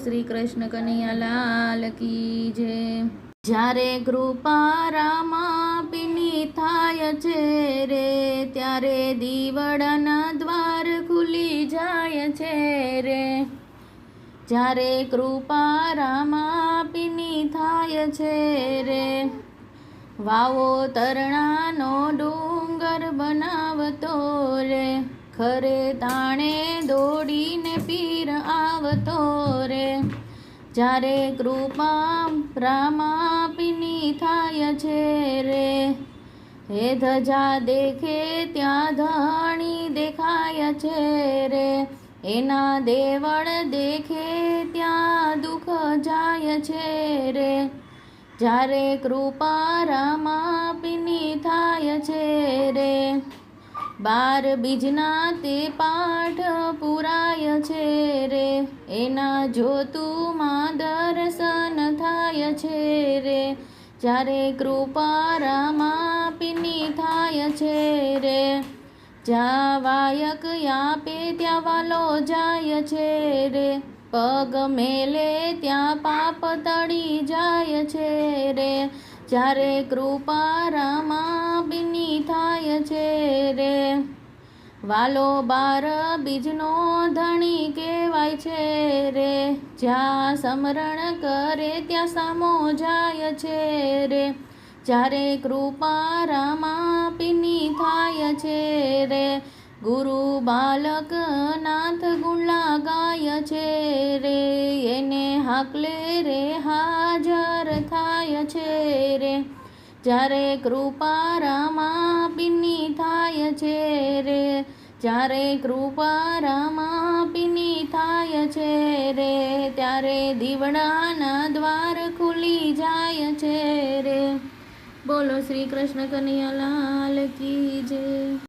શ્રી કૃષ્ણ કનૈયા લાલ કી જય। જ્યારે કૃપા રામાપીની થાય છે રે, ત્યારે દીવડાના દ્વાર ખુલી જાય છે રે। જ્યારે કૃપા રામાપીની થાય છે રે, વાવો તરણાનો ડુંગર બનાવતો રે, ખરે તાણે દોડીને પીર આવતો રે। જ્યારે કૃપા રામાપીની થાય છે રે, હે ધજા દેખે ત્યાં ધણી દેખાય છે રે, એના દેવળ દેખે ત્યાં દુઃખ જાય છે રે। જ્યારે કૃપા રામાપીની થાય છે રે, 12 બીજના તે પાઠ પુરાય છે રે, એના જોતુમાં દર્શન થાય છે રે। જ્યારે કૃપા રામાપીની થાય છે રે, જ્યાં વાયક આપે ત્યાં વાલો જાય છે રે, પગ મેલે ત્યાં પાપ તળી જાય છે રે। જ્યારે કૃપા રામાપીની થાય છે રે, વાલો 12 બીજનો ધણી કહેવાય છે રે, જ્યાં સ્મરણ કરે ત્યાં સામો જાય છે રે। જ્યારે કૃપા રામાપીની થાય છે રે, ગુરુ બાલક નાથ ગુણલા ગાય છે રે, એને હાકલે રે હાજર થાય છે રે। જ્યારે કૃપા રામાપીની થાય છે રે, જ્યારે કૃપા રામાપીની થાય છે રે, ત્યારે દીવડાના દ્વાર ખુલી જાય છે રે। બોલો શ્રી કૃષ્ણ કનૈયા લાલ કી જય।